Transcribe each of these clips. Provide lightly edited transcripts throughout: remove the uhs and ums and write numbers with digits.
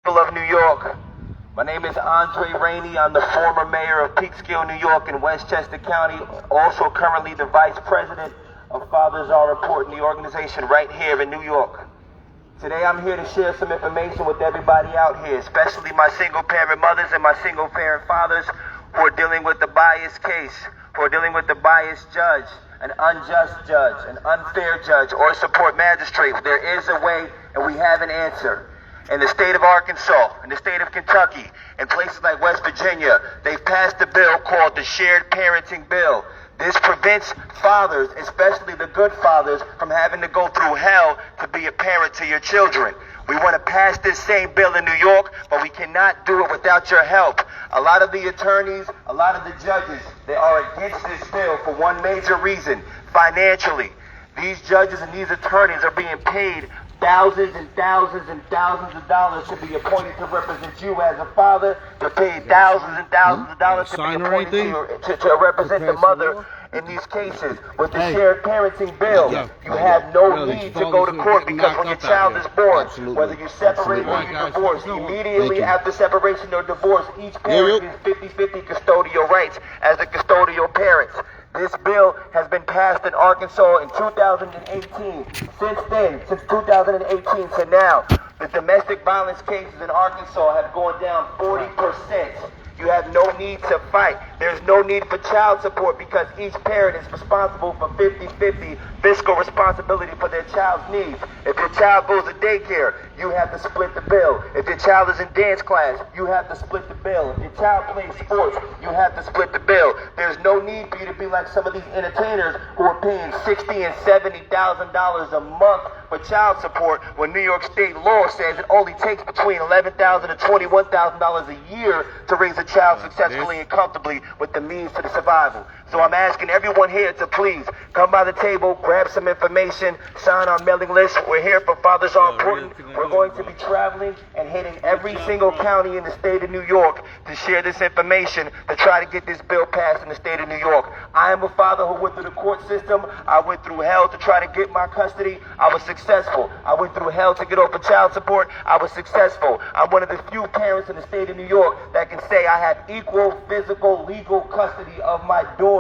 people of New York. My name is Andre and Rainey. I'm the former mayor of Peekskill, New York in Westchester County, also currently the vice president of Fathers Are Important, the organization right here in New York. Today I'm here to share some information with everybody out here, especially my single parent mothers and my single parent fathers who are dealing with the biased case, who are dealing with the biased judge, an unjust judge, an unfair judge, or support magistrate. There is a way and we have an answer. In the state of Arkansas, in the state of Kentucky, in places like West Virginia, they've passed a bill called the Shared Parenting Bill. This prevents fathers, especially the good fathers, from having to go through hell to be a parent to your children. We want to pass this same bill in New York, but we cannot do it without your help. A lot of the attorneys, a lot of the judges, they are against this bill for one major reason: financially. These judges and these attorneys are being paid thousands and thousands and thousands of dollars to be appointed to represent you as a father. You're paid thousands and thousands of dollars to be appointed to represent the mother in these cases. With the shared parenting bill, you have no need to go to court, because when your child is born, whether you separate or you divorce, immediately after separation or divorce, each parent is 50-50 custodial rights as the custodial parents. This bill has been passed in Arkansas in 2018. Since then, since 2018 to now, the domestic violence cases in Arkansas have gone down 40%. You have no need to fight. There's no need for child support, because each parent is responsible for 50-50 fiscal responsibility for their child's needs. If your child goes to daycare, you have to split the bill. If your child is in dance class, you have to split the bill. If your child plays sports, you have to split the bill. There's no need for you to be like some of these entertainers who are paying $60,000 and $70,000 a month for child support, when New York state law says it only takes between $11,000 and $21,000 a year to raise a child successfully and comfortably with the means to the survival. So I'm asking everyone here to please come by the table, grab some information, sign our mailing list. We're here for Fathers Are Important. We're going to be traveling and hitting every single county in the state of New York to share this information, to try to get this bill passed in the state of New York. I am a father who went through the court system. I went through hell to try to get my custody. I was successful. I went through hell to get over child support. I was successful. I'm one of the few parents in the state of New York that can say I have equal physical, legal custody of my daughter.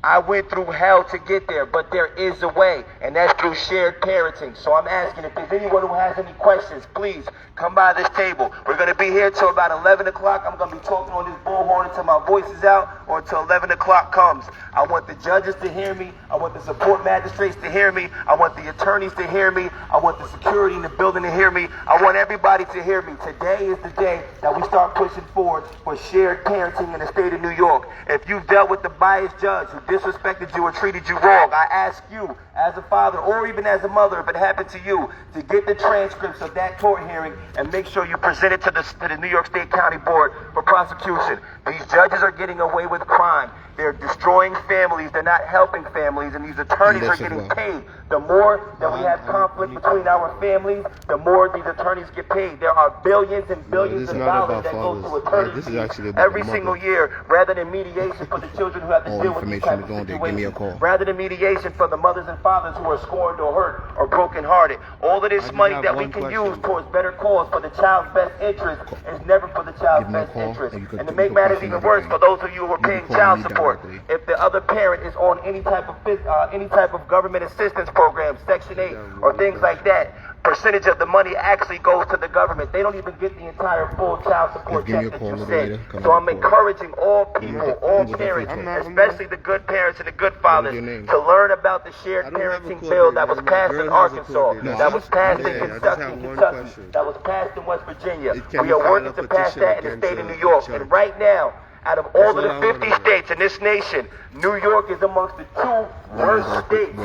I went through hell to get there, but there is a way, and that's through shared parenting. So I'm asking, if there's anyone who has any questions, please come by this table. We're going to be here till about 11 o'clock. I'm going to be talking on this bullhorn until my voice is out, or until 11 o'clock comes. I want the judges to hear me. I want the support magistrates to hear me. I want the attorneys to hear me. I want the security in the building to hear me. I want everybody to hear me. Today is the day that we start pushing forward for shared parenting in the state of New York. If you've dealt with the biased judge who disrespected you or treated you wrong, I ask you, as a father or even as a mother, if it happened to you, to get the transcripts of that court hearing and make sure you present it to the New York State County Board for prosecution. These judges are getting away with crime. They're destroying families. They're not helping families, and these attorneys are getting paid. The more that we have conflict between our families, the more these attorneys get paid. There are billions and billions of dollars that go through attorneys every single year, rather than mediation for the children who have to deal with these types of situations, rather than mediation for the mothers and fathers who are scorned or hurt or brokenhearted. All of this money that we can use towards better cause for the child's best interest is never for the child's best interest. And to make matters even worse, for those of you who are paying child support, if the other parent is on any type of government assistance program, Section 8 or things like that, percentage of the money actually goes to the government. They don't even get the entire full child support check that you send. So I'm encouraging all people, all parents, especially the good parents and the good fathers, to learn about the shared parenting bill that was passed in Arkansas, that was passed in Kentucky, that was passed in West Virginia. We are working to pass that in the state of New York. And right now, out of all of the 50 states in this nation, New York is amongst the 2 worst states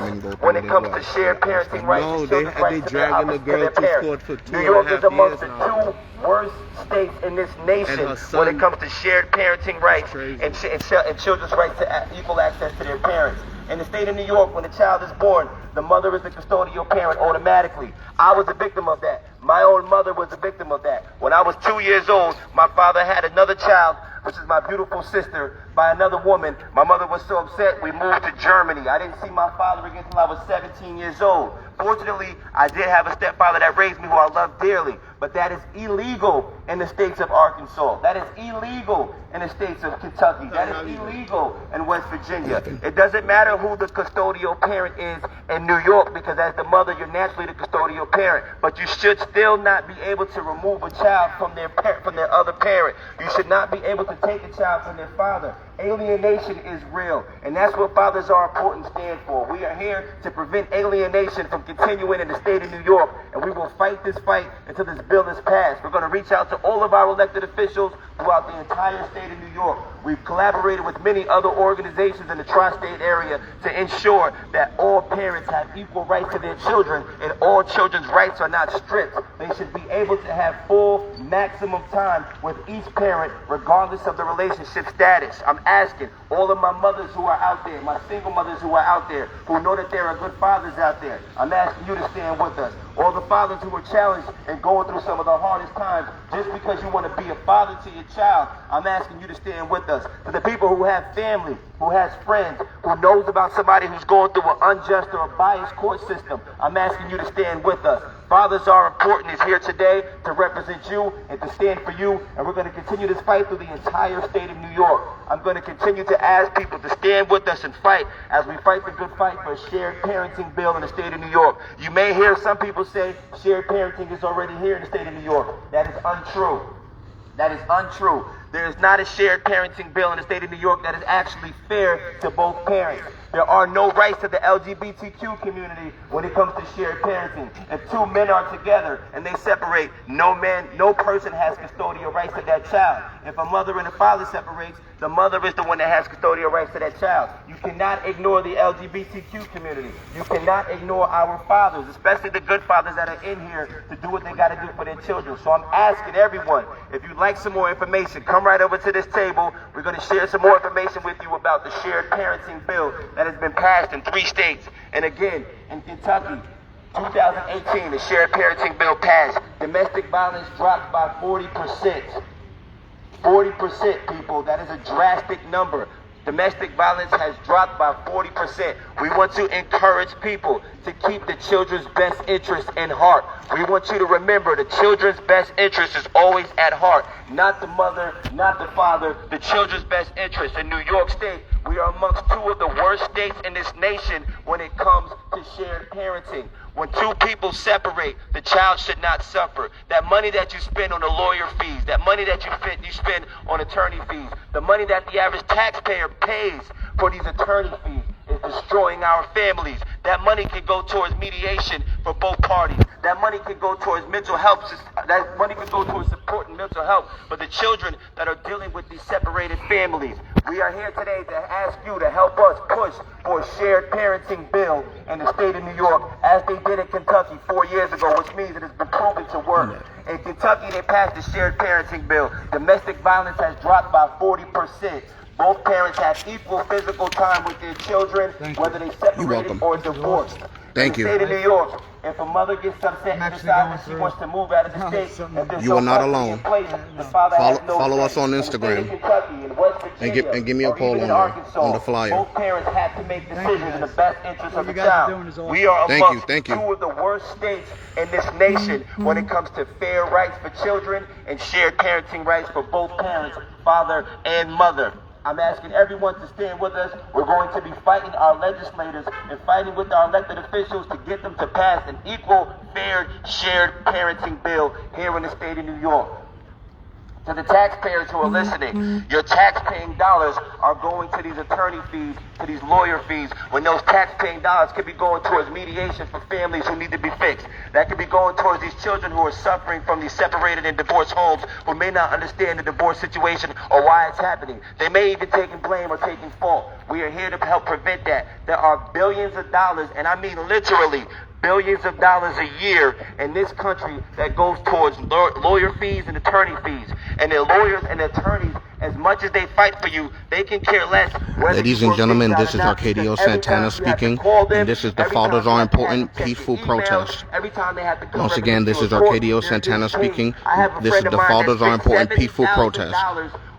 when it comes to shared parenting rights and children's rights to their parents. New York is amongst the 2 worst states in this nation when it comes to shared parenting rights and children's rights to equal access to their parents. In the state of New York, when the child is born, the mother is the custodial parent automatically. I was a victim of that. My own mother was a victim of that. When I was 2 years old, my father had another child, which is my beautiful sister, by another woman. My mother was so upset, we moved to Germany. I didn't see my father again until I was 17 years old. Fortunately, I did have a stepfather that raised me who I love dearly, but that is illegal in the states of Arkansas. That is illegal in the states of Kentucky. That is illegal in West Virginia. It doesn't matter who the custodial parent is in New York, because as the mother, you're naturally the custodial parent, but you should still not be able to remove a child from their other parent. You should not be able to take a child from their father. Alienation is real, and that's what Fathers Are Important stand for. We are here to prevent alienation from continuing in the state of New York, and we will fight this fight until this bill is passed. We're going to reach out to all of our elected officials throughout the entire state of New York. We've collaborated with many other organizations in the tri-state area to ensure that all parents have equal rights to their children, and all children's rights are not stripped. They should be able to have full maximum time with each parent, regardless of the relationship status. I'm asking all of my mothers who are out there, my single mothers who are out there, who know that there are good fathers out there, I'm asking you to stand with us. All the fathers who are challenged and going through some of the hardest times, just because you want to be a father to your child, I'm asking you to stand with us. To the people who have family, who has friends, who knows about somebody who's going through an unjust or a biased court system, I'm asking you to stand with us. Fathers Are Important is here today to represent you and to stand for you, and we're going to continue this fight through the entire state of New York. I'm going to continue to ask people to stand with us and fight as we fight the good fight for a shared parenting bill in the state of New York. You may hear some people say shared parenting is already here in the state of New York. That is untrue. That is untrue. There is not a shared parenting bill in the state of New York that is actually fair to both parents. There are no rights to the LGBTQ community when it comes to shared parenting. If two men are together and they separate, no person has custodial rights to that child. If a mother and a father separates, the mother is the one that has custodial rights to that child. You cannot ignore the LGBTQ community. You cannot ignore our fathers, especially the good fathers that are in here to do what they got to do for their children. So I'm asking everyone, if you'd like some more information, come right over to this table. We're going to share some more information with you about the shared parenting bill that has been passed in 3 states. And again, in Kentucky, 2018, the shared parenting bill passed. Domestic violence dropped by 40%. 40%, people. That is a drastic number. Domestic violence has dropped by 40%. We want to encourage people to keep the children's best interest in heart. We want you to remember the children's best interest is always at heart. Not the mother, not the father, the children's best interest. In New York State, we are amongst 2 of the worst states in this nation when it comes to shared parenting. When 2 people separate, the child should not suffer. That money that you spend on the lawyer fees, that money that you spend on attorney fees, the money that the average taxpayer pays for these attorney fees is destroying our families. That money can go towards mediation for both parties. That money can go towards mental health. That money can go towards supporting mental health for the children that are dealing with these separated families. We are here today to ask you to help us push for a shared parenting bill in the state of New York, as they did in Kentucky 4 years ago, which means it has been proven to work. In Kentucky, they passed the shared parenting bill. Domestic violence has dropped by 40%. Both parents have equal physical time with their children, whether they separated or divorced. Thank you. In the state of New York, if a mother gets upset and decides that she wants to move out of the state, you are not alone. Follow us on Instagram and give me a poll on the flyer. Both parents have to make decisions in the best interest of the child. We are amongst 2 of the worst states in this nation when it comes to fair rights for children and shared parenting rights for both parents, father and mother. I'm asking everyone to stand with us. We're going to be fighting our legislators and fighting with our elected officials to get them to pass an equal, fair, shared parenting bill here in the state of New York. To the taxpayers who are listening, your tax-paying dollars are going to these attorney fees, to these lawyer fees, when those tax-paying dollars could be going towards mediation for families who need to be fixed. That could be going towards these children who are suffering from these separated and divorced homes, who may not understand the divorce situation or why it's happening. They may even taking blame or taking fault. We are here to help prevent that. There are billions of dollars, and I mean literally billions of dollars a year in this country that goes towards lawyer fees and attorney fees. And the lawyers and attorneys, as much as they fight for you, they can care less. Ladies and gentlemen, this is Arcadio Santana speaking, and this is the Fathers Are Important Peaceful Protest. Once again, this is Arcadio Santana speaking. This is the Fathers Are Important Peaceful Protest.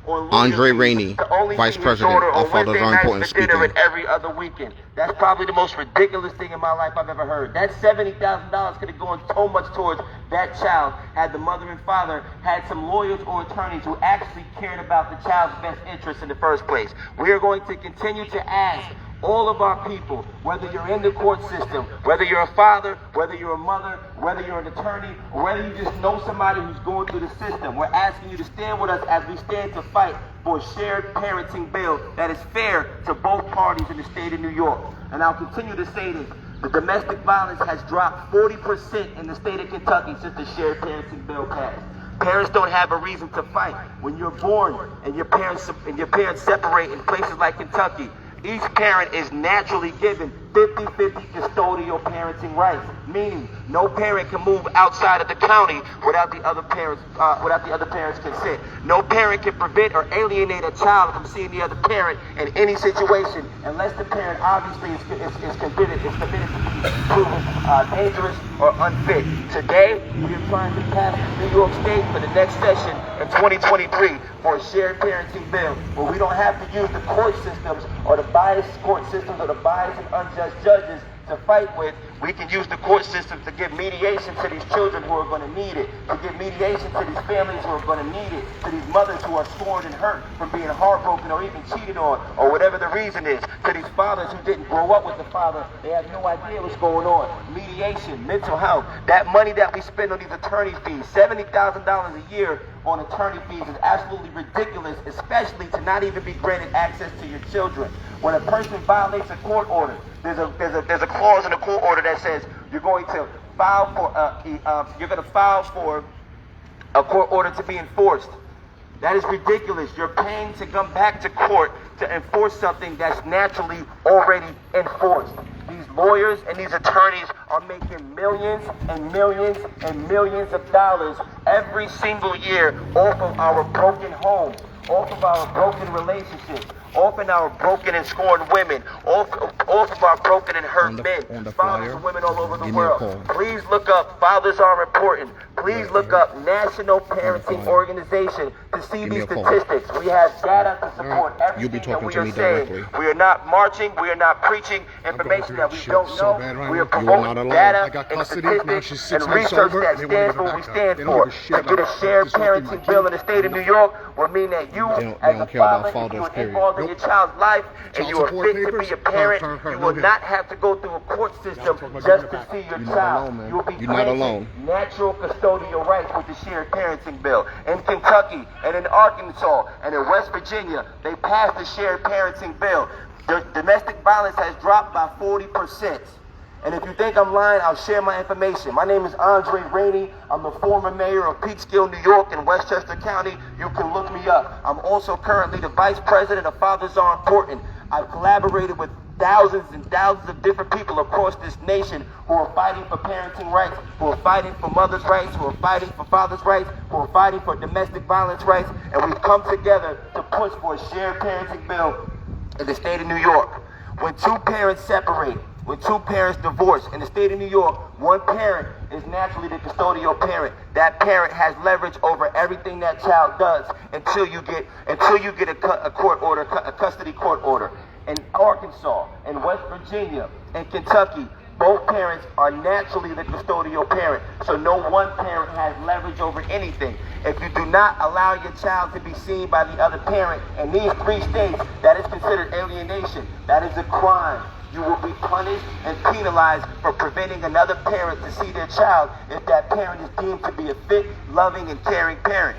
on Andre Rainey, Vice President of Fathers Are Important speaking. And every other weekend. That's probably the most ridiculous thing in my life I've ever heard. That $70,000 could have gone so much towards that child had the mother and father had some lawyers or attorneys who actually cared about the child's best interest in the first place. We are going to continue to ask all of our people, whether you're in the court system, whether you're a father, whether you're a mother, whether you're an attorney, or whether you just know somebody who's going through the system, we're asking you to stand with us as we stand to fight for a shared parenting bill that is fair to both parties in the state of New York. And I'll continue to say this. The domestic violence has dropped 40% in the state of Kentucky since the shared parenting bill passed. Parents don't have a reason to fight. When you're born and your parents separate in places like Kentucky, each parent is naturally given 50-50 custodial parenting rights, meaning no parent can move outside of the county without the other parent's consent. No parent can prevent or alienate a child from seeing the other parent in any situation unless the parent obviously is committed to be proven dangerous or unfit. Today, we are trying to pass the New York State for the next session in 2023 for a shared parenting bill where we don't have to use the court systems or the biased court systems or the biased and unjust judges to fight with. We can use the court system to give mediation to these children who are going to need it, to give mediation to these families who are going to need it, to these mothers who are scorned and hurt from being heartbroken or even cheated on, or whatever the reason is, to these fathers who didn't grow up with the father, they have no idea what's going on. Mediation, mental health, that money that we spend on these attorney fees, $70,000 a year on attorney fees is absolutely ridiculous, especially to not even be granted access to your children. When a person violates a court order, there's a clause in the court order that says you're going to file for a court order to be enforced. That is ridiculous. You're paying to come back to court to enforce something that's naturally already enforced. These lawyers and these attorneys are making millions and millions and millions of dollars every single year off of our broken homes, off of our broken relationships, off of our broken and scorned women, off of our broken and hurt men, fathers and women all over the world. Please look up Fathers Are Important. Please look up National Parenting Organization to see these statistics. We have data to support everything that we are saying. We are not marching. We are not preaching information that we don't know. We are promoting data and statistics and research that stands for what we stand for. To get a shared parenting bill in the state of New York will mean that you, as a father, if you are involved in your child's life and you are fit to be a parent, you will not have to go through a court system just to see your child. You will be granted natural custodial rights with the shared parenting bill. In Kentucky and in Arkansas and in West Virginia, they passed the shared parenting bill. The domestic violence has dropped by 40%. And if you think I'm lying, I'll share my information. My name is Andre Rainey. I'm the former mayor of Peekskill, New York in Westchester County. You can look me up. I'm also currently the vice president of Fathers Are Important. I've collaborated with thousands and thousands of different people across this nation who are fighting for parenting rights, who are fighting for mothers' rights, who are fighting for fathers' rights, who are fighting for domestic violence rights, and we've come together to push for a shared parenting bill in the state of New York. When two parents separate, when two parents divorce in the state of New York, one parent is naturally the custodial parent. That parent has leverage over everything that child does until you get a court order, a custody court order. In Arkansas, in West Virginia, in Kentucky, both parents are naturally the custodial parent. So no one parent has leverage over anything. If you do not allow your child to be seen by the other parent in these 3 states, that is considered alienation. That is a crime. You will be punished and penalized for preventing another parent to see their child if that parent is deemed to be a fit, loving, and caring parent.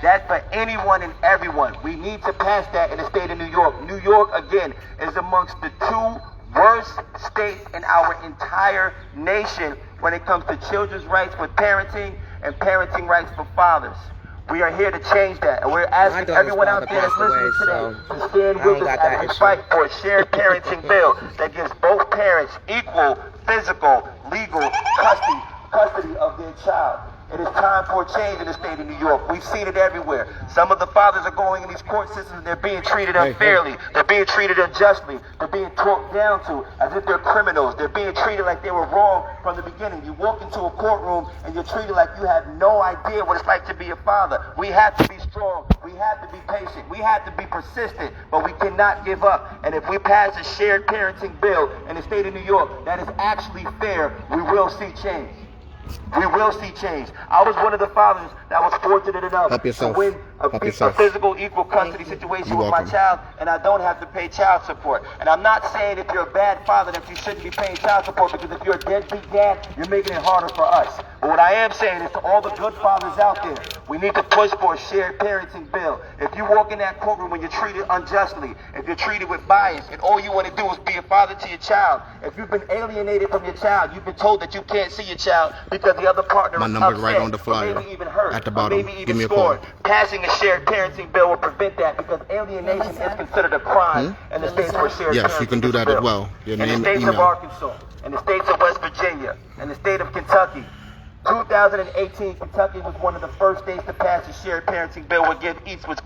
That's for anyone and everyone. We need to pass that in the state of New York. New York, again, is amongst the 2 worst states in our entire nation when it comes to children's rights with parenting and parenting rights for fathers. We are here to change that, and we're asking everyone out there that's listening today to stand with us as we fight for a shared parenting bill that gives both parents equal physical, legal custody of their child. It is time for a change in the state of New York. We've seen it everywhere. Some of the fathers are going in these court systems and they're being treated unfairly. They're being treated unjustly. They're being talked down to as if they're criminals. They're being treated like they were wrong from the beginning. You walk into a courtroom and you're treated like you have no idea what it's like to be a father. We have to be strong. We have to be patient. We have to be persistent, but we cannot give up. And if we pass a shared parenting bill in the state of New York that is actually fair, we will see change. We will see change. I was one of the fathers that was fortunate enough to win a physical equal custody situation with my child, and I don't have to pay child support. And I'm not saying if you're a bad father that you shouldn't be paying child support, because if you're a deadbeat dad, you're making it harder for us. But what I am saying is to all the good fathers out there, we need to push for a shared parenting bill. If you walk in that courtroom when you're treated unjustly, if you're treated with bias, and all you want to do is be a father to your child, if you've been alienated from your child, you've been told that you can't see your child because the other partner my is number's upset, right on the flyer, maybe even hurt, at the bottom. maybe even Give me a scorned. call. Passing a shared parenting bill will prevent that, because alienation is considered a crime in the states for shared parenting. Yes, you can do that as well. Your name, in the states email. of Arkansas, in the states of West Virginia, in the state of Kentucky. 2018, Kentucky was one of the first states to pass a shared parenting bill which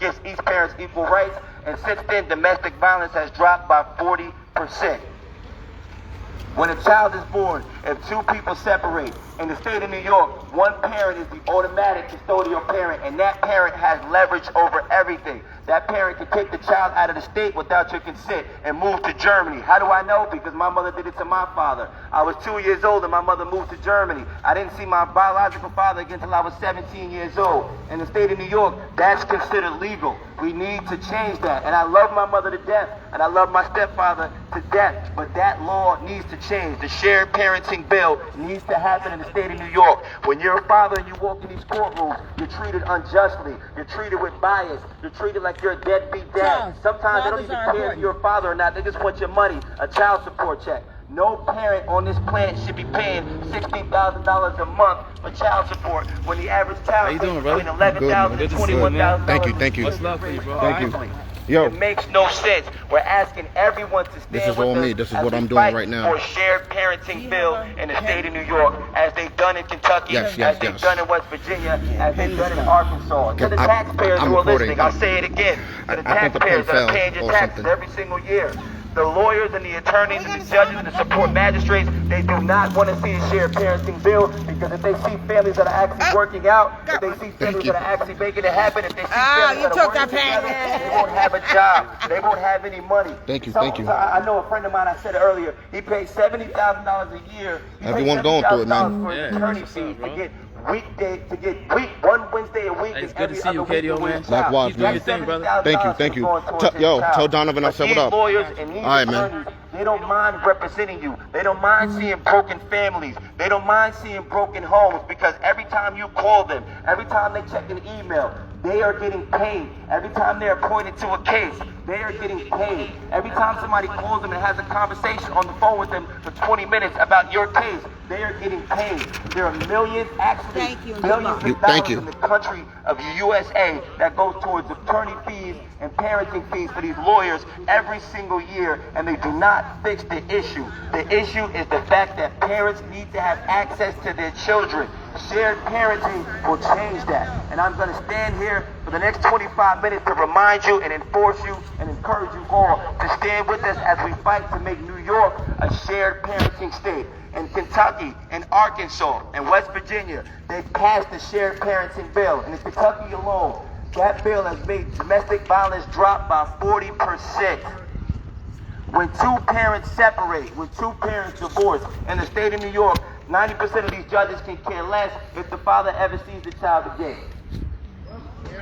gives each parents equal rights, and since then domestic violence has dropped by 40%. When a child is born, if two people separate, in the state of New York, one parent is the automatic custodial parent, and that parent has leverage over everything. That parent can take the child out of the state without your consent and move to Germany. How do I know? Because my mother did it to my father. I was 2 years old and my mother moved to Germany. I didn't see my biological father again until I was 17 years old. In the state of New York, that's considered legal. We need to change that. And I love my mother to death, and I love my stepfather to death, but that law needs to change. The shared parenting bill needs to happen in the state of New York. When you're a father and you walk in these courtrooms, you're treated unjustly. You're treated with bias. You're treated like you're a deadbeat dad. Sometimes they don't even care if you're a father or not. They just want your money, a child support check. No parent on this planet should be paying $60,000 a month for child support when the average child pays between $11,000 and $21,000. Thank you. What's love for you, bro? Thank you. Yo. It makes no sense. We're asking everyone to stand This is with all us me. This is as what we I'm doing fight right now. for a shared parenting bill in the state of New York, as they've done in Kentucky, as they've done in West Virginia, as they've done in Arkansas. To the taxpayers who are listening, I'll say it again. To the taxpayers that are paying your taxes every single year. The lawyers and the attorneys and the judges and the support magistrates, they do not want to see a shared parenting bill, because if they see families that are actually working out, if they see families that are actually making it happen, if they see families that are working together, they won't have a job. They won't have any money. Thank you. I know a friend of mine, I said earlier, he pays $70,000 a year. Everyone's going through it, man. For attorney fees to get one Wednesday a week. It's good to see you, Arcadio, man. Likewise, Keep doing man. your thing, brother. Thank you. Tell Donovan I said what up. Lawyers and these All right, man. attorneys, they don't mind representing you. They don't mind seeing broken families. They don't mind seeing broken homes, because every time you call them, every time they check an email, they are getting paid. Every time they're appointed to a case, they are getting paid. Every time somebody calls them and has a conversation on the phone with them for 20 minutes about your case, they are getting paid. There are millions, actually billions of dollars in the country of the USA that goes towards attorney fees and parenting fees for these lawyers every single year, and they do not fix the issue. The issue is the fact that parents need to have access to their children. Shared parenting will change that. And I'm going to stand here for the next 25 minutes to remind you and enforce you and encourage you all to stand with us as we fight to make New York a shared parenting state. In Kentucky, in Arkansas, and West Virginia, they passed the shared parenting bill. And in Kentucky alone, that bill has made domestic violence drop by 40%. When two parents separate, when two parents divorce, in the state of New York, 90% of these judges can care less if the father ever sees the child again.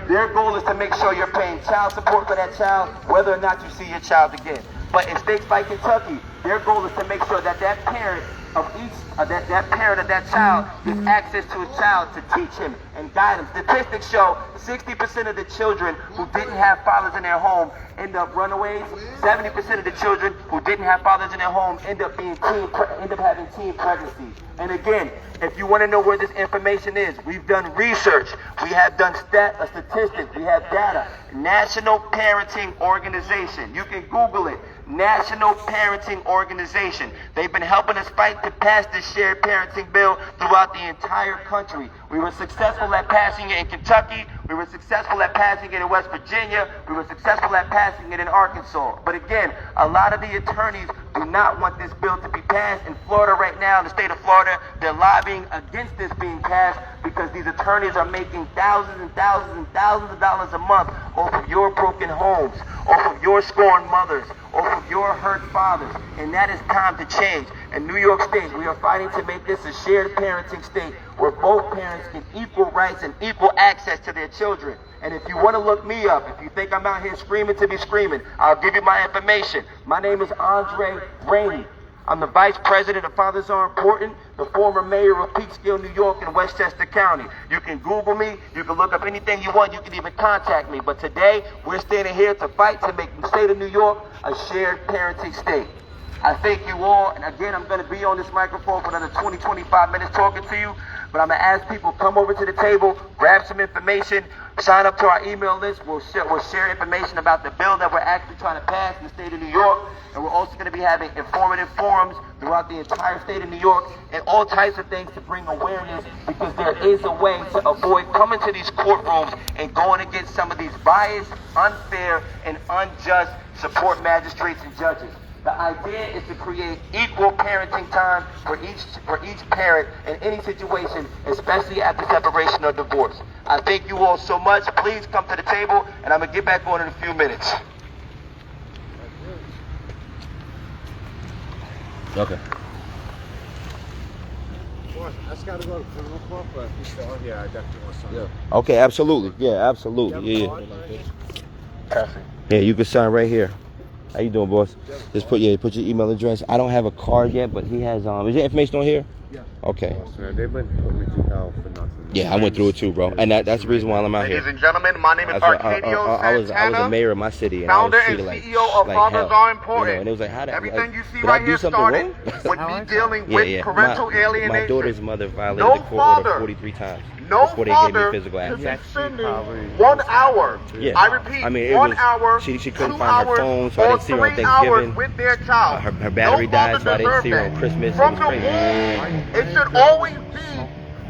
Their goal is to make sure you're paying child support for that child, whether or not you see your child again. But in states like Kentucky, their goal is to make sure that that parent of that child gets access to a child to teach him and guide him. Statistics show 60% of the children who didn't have fathers in their home end up runaways. 70% of the children who didn't have fathers in their home end up having teen pregnancies. And again, if you want to know where this information is, we've done research. We have done statistics. We have data. National Parenting Organization. You can Google it. national parenting organization. They've been helping us fight to pass this shared parenting bill throughout the entire country. We were successful at passing it in Kentucky. We were successful at passing it in West Virginia. We were successful at passing it in Arkansas. But again, a lot of the attorneys do not want this bill to be passed. In Florida right now, in the state of Florida, they're lobbying against this being passed because these attorneys are making thousands and thousands and thousands of dollars a month off of your broken homes, off of your scorned mothers, off of your hurt fathers. And that is time to change. In New York State, we are fighting to make this a shared parenting state where both parents get equal rights and equal access to their children. And if you want to look me up, if you think I'm out here screaming to be screaming, I'll give you my information. My name is Andre Rainey. I'm the Vice President of Fathers Are Important, the former mayor of Peekskill, New York in Westchester County. You can Google me, you can look up anything you want, you can even contact me. But today, we're standing here to fight to make the state of New York a shared parenting state. I thank you all, and again, I'm going to be on this microphone for another 20, 25 minutes talking to you, but I'm going to ask people, come over to the table, grab some information, sign up to our email list. We'll share information about the bill that we're actually trying to pass in the state of New York, and we're also going to be having informative forums throughout the entire state of New York and all types of things to bring awareness, because there is a way to avoid coming to these courtrooms and going against some of these biased, unfair, and unjust support magistrates and judges. The idea is to create equal parenting time for each parent in any situation, especially after separation or divorce. I thank you all so much. Please come to the table, and I'm going to get back on in a few minutes. Okay. I just gotta go to criminal court, but if you still here, I definitely want something. Yeah. Okay, absolutely. Yeah, absolutely. Yeah. Yeah, you can sign right here. How you doing, boss? Just put your email address. I don't have a card yet, but he has is your information on here? Yeah. Okay. They've been putting me through hell for nothing. Yeah, I went through it too, bro. And that's the reason why I'm out here. Ladies and gentlemen, my name is Arcadio I was Santana, a mayor of my city, and founder I was and treated like, CEO of like Fathers hell, Are Important. You know, and it was like, how that, Everything like, you see did right I do here something started wrong? with me dealing with parental alienation. My daughter's mother violated No the court father. order 43 times No before they gave me father physical to access. suspending 1 hour. Yeah. I repeat, I mean, it 1 was, hour, she 2 couldn't find her hours, phone, so I or didn't see her on 3 hours Thanksgiving. with their child. Her battery no died, so I didn't father see her on deserved Christmas. that. From It the was crazy. womb, it should always be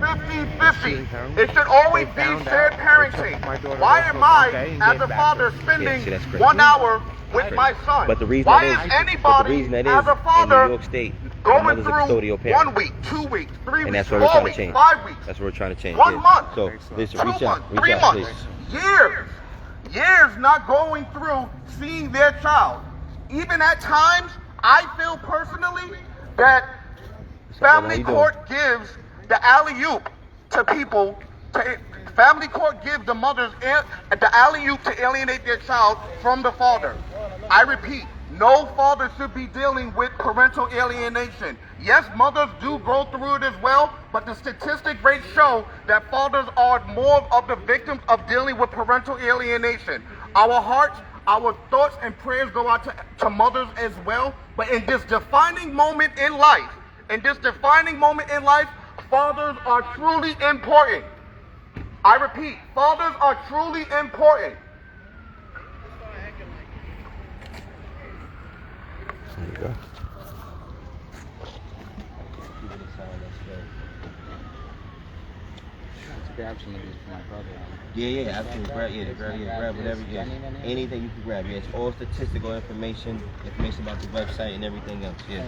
50-50. It should always be shared parenting. Why am I, as a father, spending 1 hour with my son? But the reason Why that is is, anybody, as as a in father, New York State, going mother's a through custodial parent. 1 week, 2 weeks, 3 And weeks, that's what we're 4 trying to weeks, change. 5 weeks, That's what we're trying to change. 1 yeah. month, So, listen, 2 reach out, months, reach 3 out, months, please. years not going through seeing their child. Even at times, I feel personally that family court gives the alley-oop to people. Family court gives the mothers the alley-oop to alienate their child from the father. I repeat, no father should be dealing with parental alienation. Yes, mothers do go through it as well, but the statistic rates show that fathers are more of the victims of dealing with parental alienation. Our hearts, our thoughts and prayers go out to mothers as well, but in this defining moment in life, fathers are truly important. I repeat, fathers are truly important. There you go. Grab some of these for my brother. Yeah, absolutely. Grab whatever. Yeah, anything you can grab. Yeah, it's all statistical information about the website and everything else. Yeah,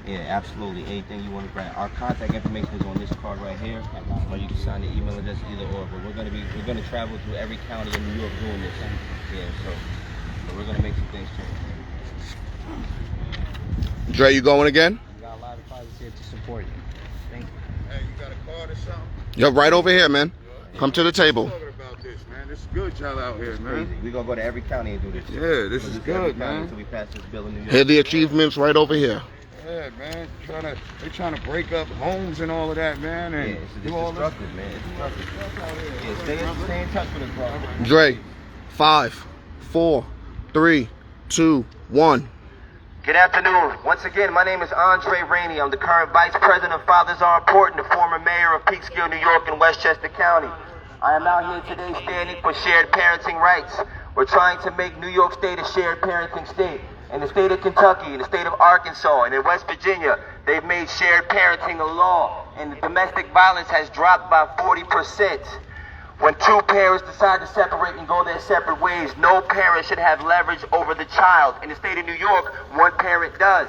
yeah, absolutely. Anything you want to grab. Our contact information is on this card right here, or you can sign the email address either or. But we're gonna travel through every county in New York doing this. Yeah, so we're gonna make some things change. Dre, you going again? We got a lot of fathers here to support you. Thank you. Hey, you got a card or something? Yep, right over here, man. Come to the table. Talking about this, man. This is good, y'all out here, man. We're gonna go to every county and do this. Yeah, this is good, man. Until we pass this bill in New York. Here are the achievements right over here. Yeah, man. They're trying to break up homes and all of that, man. And Yeah, it's do all this. destructive, man. It's destructive. Yeah, stay in touch with us, bro. Dre, 5, 4, 3, 2, 1. Good afternoon. Once again, my name is Andre Rainey. I'm the current Vice President of Fathers Are Important, the former mayor of Peekskill, New York in Westchester County. I am out here today standing for shared parenting rights. We're trying to make New York State a shared parenting state. In the state of Kentucky, in the state of Arkansas, and in West Virginia, they've made shared parenting a law, and the domestic violence has dropped by 40%. When two parents decide to separate and go their separate ways, no parent should have leverage over the child. In the state of New York, one parent does.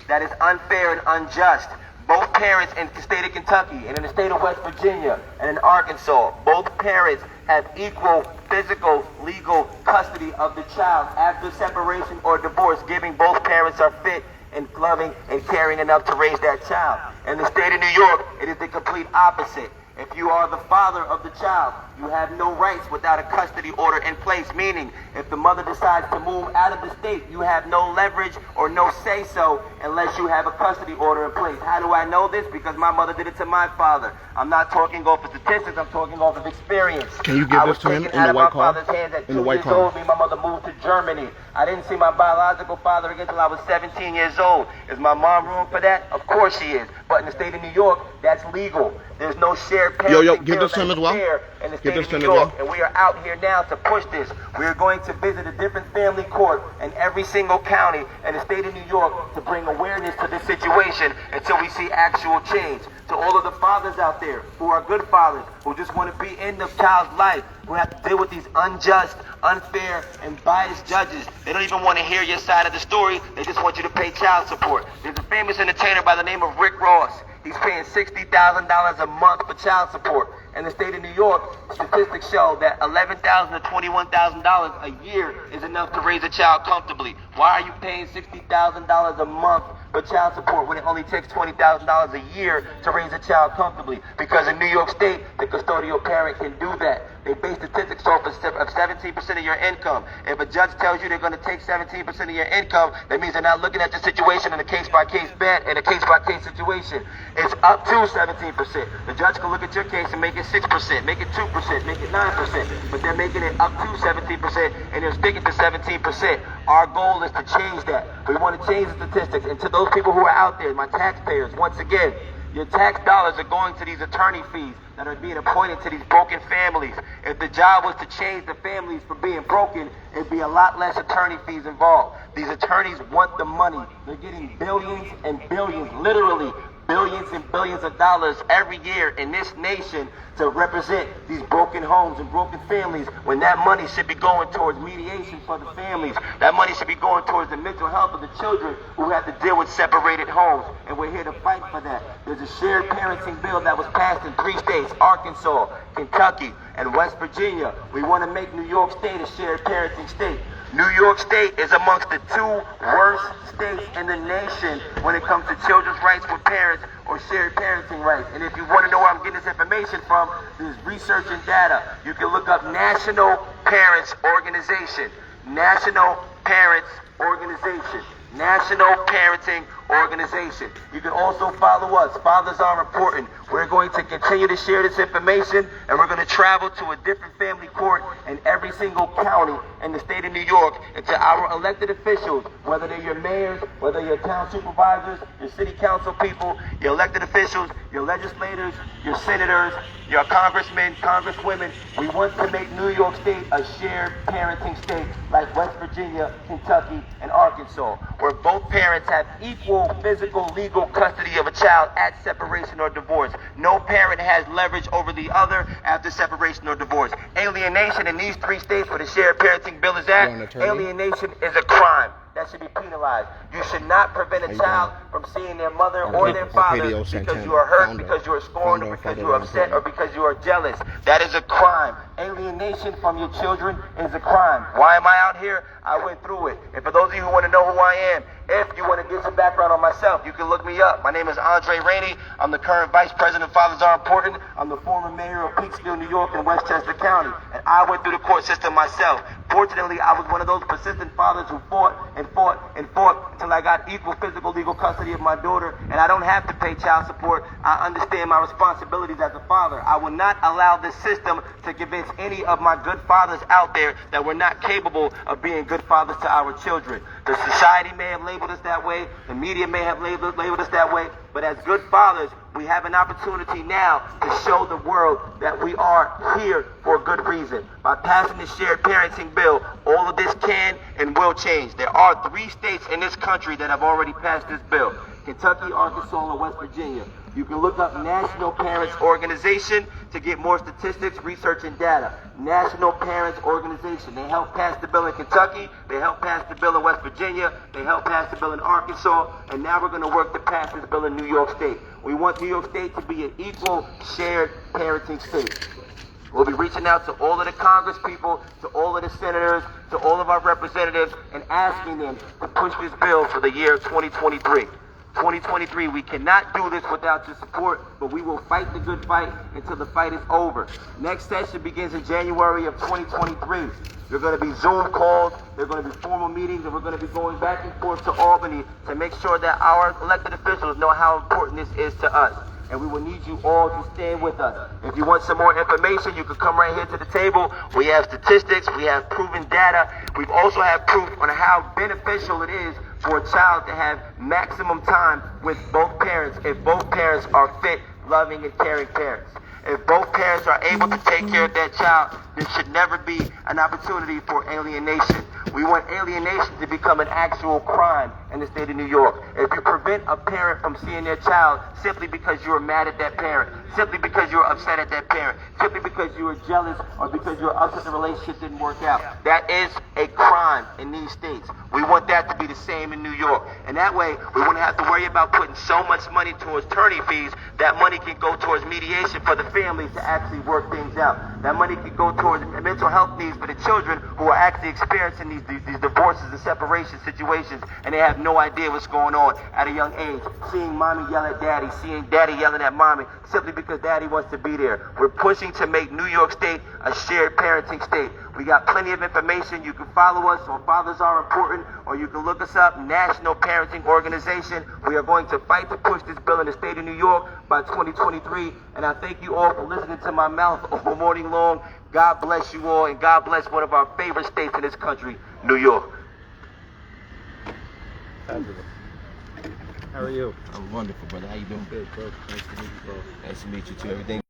That is unfair and unjust. Both parents in the state of Kentucky and in the state of West Virginia and in Arkansas, both parents have equal physical, legal custody of the child after separation or divorce, giving both parents are fit and loving and caring enough to raise that child. In the state of New York, it is the complete opposite. If you are the father of the child, you have no rights without a custody order in place, meaning if the mother decides to move out of the state, you have no leverage or no say-so unless you have a custody order in place. How do I know this? Because my mother did it to my father. I'm not talking off of statistics, I'm talking off of experience. Can you give this to him in the white car? I was taken out of my father's hands at 2 In the white years car. old. Me and my mother moved to Germany. I didn't see my biological father again until I was 17 years old. Is my mom ruined for that? Of course she is. But in the state of New York, that's legal. There's no shared parenting. Yo, give this to him as well. In the Give state this of to New him as York, well. and we are out here now to push this. We are going to visit a different family court in every single county in the state of New York to bring awareness to this situation until we see actual change. To all of the fathers out there who are good fathers, who just want to be in the child's life, who have to deal with these unjust, unfair, and biased judges. They don't even want to hear your side of the story. They just want you to pay child support. There's a famous entertainer by the name of Rick Ross. He's paying $60,000 a month for child support. In the state of New York, statistics show that $11,000 to $21,000 a year is enough to raise a child comfortably. Why are you paying $60,000 a month for child support when it only takes $20,000 a year to raise a child comfortably? Because in New York State, the custodial parent can do that. They base statistics off of 17% of your income. If a judge tells you they're going to take 17% of your income, that means they're not looking at the situation in a case-by-case situation. It's up to 17%. The judge can look at your case and make it 6%, make it 2%, make it 9%, but they're making it up to 17%, and they're sticking to 17%. Our goal is to change that. We want to change the statistics. And to those people who are out there, my taxpayers, once again, your tax dollars are going to these attorney fees that are being appointed to these broken families. If the job was to change the families from being broken, it'd be a lot less attorney fees involved. These attorneys want the money. They're getting billions and billions, literally billions and billions of dollars every year in this nation to represent these broken homes and broken families, when that money should be going towards mediation for the families. That money should be going towards the mental health of the children who have to deal with separated homes, and we're here to fight for that. There's a shared parenting bill that was passed in 3 states, Arkansas, Kentucky, and West Virginia. We want to make New York State a shared parenting state. New York State is amongst the 2 worst states in the nation when it comes to children's rights with parents or shared parenting rights. And if you want to know where I'm getting this information from, there's research and data. You can look up National Parents Organization. National Parents Organization. National Parenting Organization. You can also follow us. Fathers are important. We're going to continue to share this information, and we're going to travel to a different family court in every single county in the state of New York, and to our elected officials, whether they're your mayors, whether you're town supervisors, your city council people, your elected officials, your legislators, your senators, your congressmen, congresswomen. We want to make New York State a shared parenting state like West Virginia, Kentucky, and Arkansas, where both parents have equal physical, legal custody of a child at separation or divorce. No parent has leverage over the other after separation or divorce. Alienation in these 3 states where the shared parenting bill is at, alienation is a crime. That should be penalized. You should not prevent a child from seeing their mother or their father because Santana, you are hurt, founder, because you are scorned, or because you are upset, Arcadio. or because you are jealous. That is a crime. Alienation from your children is a crime. Why am I out here? I went through it. And for those of you who want to know who I am, if you want to get some background on myself, you can look me up. My name is Andre Rainey. I'm the current Vice President of Fathers Are Important. I'm the former mayor of Peekskill, New York, and Westchester County. And I went through the court system myself. Fortunately, I was one of those persistent fathers who fought and fought and fought until I got equal physical legal custody of my daughter, and I don't have to pay child support. I understand my responsibilities as a father. I will not allow this system to convince any of my good fathers out there that we're not capable of being good fathers to our children. The society may have labeled us that way, the media may have labeled us that way, but as good fathers, we have an opportunity now to show the world that we are here for a good reason. By passing the shared parenting bill, all of this can and will change. There are 3 states in this country that have already passed this bill: Kentucky, Arkansas, and West Virginia. You can look up National Parents Organization to get more statistics, research, and data. National Parents Organization. They helped pass the bill in Kentucky. They helped pass the bill in West Virginia. They helped pass the bill in Arkansas. And now we're going to work to pass this bill in New York State. We want New York State to be an equal shared parenting state. We'll be reaching out to all of the Congress people, to all of the senators, to all of our representatives, and asking them to push this bill for the year 2023. 2023, we cannot do this without your support, but we will fight the good fight until the fight is over. Next session begins in January of 2023. There are going to be Zoom calls, there are going to be formal meetings, and we're going to be going back and forth to Albany to make sure that our elected officials know how important this is to us. And we will need you all to stand with us. If you want some more information, you can come right here to the table. We have statistics, we have proven data. We've also have proof on how beneficial it is for a child to have maximum time with both parents if both parents are fit, loving, and caring parents. If both parents are able to take care of that child, there should never be an opportunity for alienation. We want alienation to become an actual crime in the state of New York. If you prevent a parent from seeing their child simply because you are mad at that parent, simply because you are upset at that parent, simply because you are jealous or because you are upset the relationship didn't work out, that is a crime in these states. We want that to be the same in New York. And that way, we wouldn't have to worry about putting so much money towards attorney fees. That money can go towards mediation for the families to actually work things out. That money can go towards mental health needs for the children who are actually experiencing these divorces and separation situations, and they have no idea what's going on at a young age. Seeing mommy yell at daddy, seeing daddy yelling at mommy, simply because daddy wants to be there. We're pushing to make New York State a shared parenting state. We got plenty of information. You can follow us on Fathers Are Important, or you can look us up, National Parenting Organization. We are going to fight to push this bill in the state of New York by 2023, and I thank you all for listening to my mouth all morning long. God bless you all, and God bless one of our favorite states in this country, New York. How are you? I'm wonderful, brother. How you doing? Good, bro. Nice to meet you, bro. Nice to meet you too. Everything.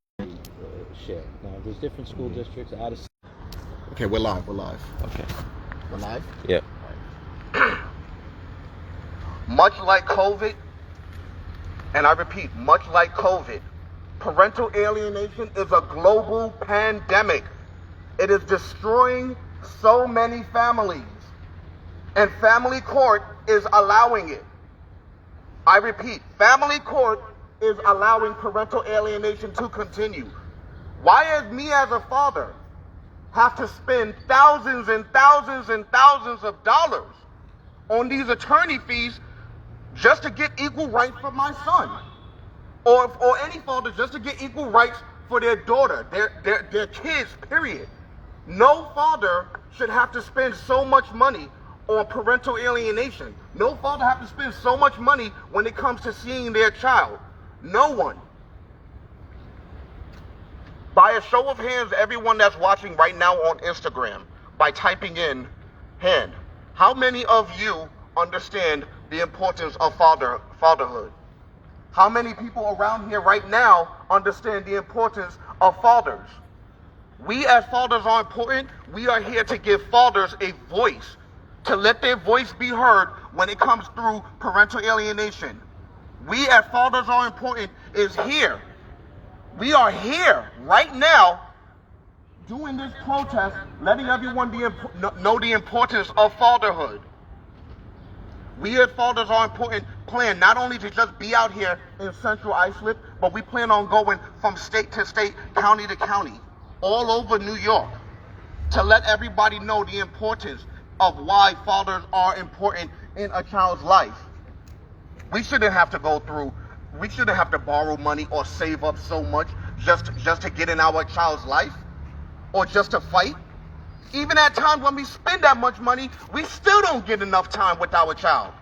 Shit. Now, there's different school districts out of. Okay, we're live. Okay. We're live? Yeah. Much like COVID, and I repeat, much like COVID, parental alienation is a global pandemic. It is destroying so many families, and family court is allowing it. I repeat, family court is allowing parental alienation to continue. Why does me as a father have to spend thousands and thousands and thousands of dollars on these attorney fees just to get equal rights for my son? Or any father just to get equal rights for their daughter, their kids, period. No father should have to spend so much money on parental alienation. No father have to spend so much money when it comes to seeing their child. No one. By a show of hands, everyone that's watching right now on Instagram, by typing in hand, how many of you understand the importance of fatherhood? How many people around here right now understand the importance of fathers? We as fathers are important. We are here to give fathers a voice, to let their voice be heard when it comes through parental alienation. We as fathers are important is here. We are here right now doing this protest, letting everyone know the importance of fatherhood. We as fathers are important, plan not only to just be out here in Central Islip, but we plan on going from state to state, county to county, all over New York, to let everybody know the importance of why fathers are important in a child's life. We shouldn't have to borrow money or save up so much just to get in our child's life, or just to fight. Even at times when we spend that much money, we still don't get enough time with our child.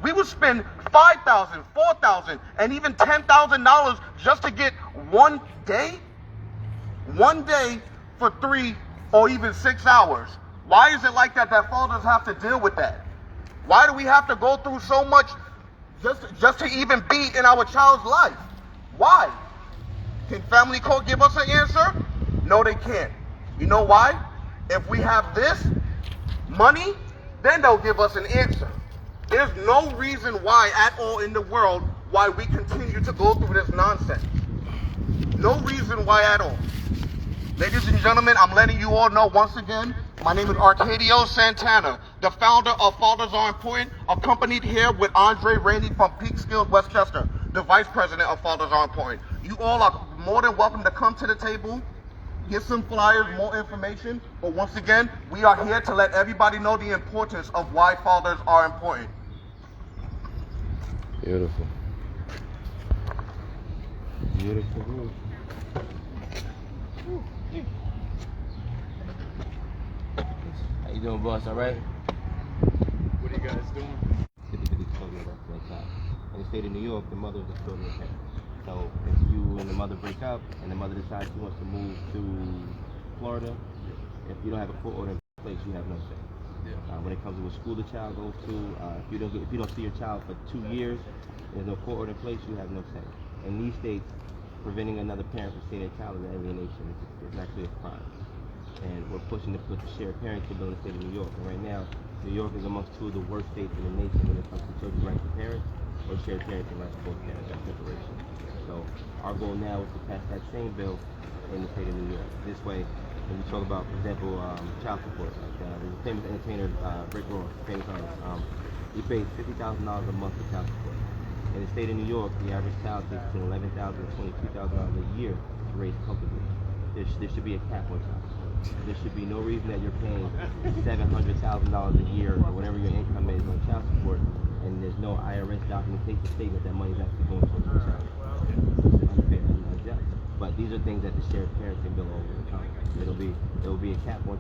We would spend $5,000, $4,000, and even $10,000 just to get one day for 3 or even 6 hours. Why is it like that fathers have to deal with that? Why do we have to go through so much just to even be in our child's life? Why? Can family court give us an answer? No, they can't. You know why? If we have this money, then they'll give us an answer. There's no reason why at all in the world why we continue to go through this nonsense. No reason why at all. Ladies and gentlemen, I'm letting you all know once again, my name is Arcadio Santana, the founder of Fathers Are Important, accompanied here with Andre Rainey from peekskill, Westchester, the vice president of Fathers Are Important. You all are more than welcome to come to the table, get some flyers, more information, but once again, we are here to let everybody know the importance of why fathers are important. Beautiful. Beautiful. How you doing, boss? All right? What are you guys doing? 50-50 custodial like that. In the state of New York, the mother is the custodial parent. So if you and the mother break up and the mother decides she wants to move to Florida, if you don't have a court order in place, you have no say. When it comes to what school the child goes to, if you don't see your child for 2 years, there's no court order in place, you have no say. In these states, preventing another parent from seeing their child is alienation. It's actually a crime. And we're pushing to put the shared parenting bill in the state of New York. And right now, New York is amongst 2 of the worst states in the nation when it comes to children's rights to parents or shared parenting rights to both parents and separation. So our goal now is to pass that same bill in the state of New York. This way, when we talk about, for example, child support, like there's a famous entertainer, Rick Ross, famous artist, he pays $50,000 a month for child support. In the state of New York, the average child takes between $11,000 and $22,000 a year to raise comfortably. There should be a cap on child support. There should be no reason that you're paying $700,000 a year or whatever your income is on child support, and there's no IRS documentation statement that money's actually going towards the child. It's unfair and unjust. But these are things that the shared parenting bill will overcome. There will be a cap on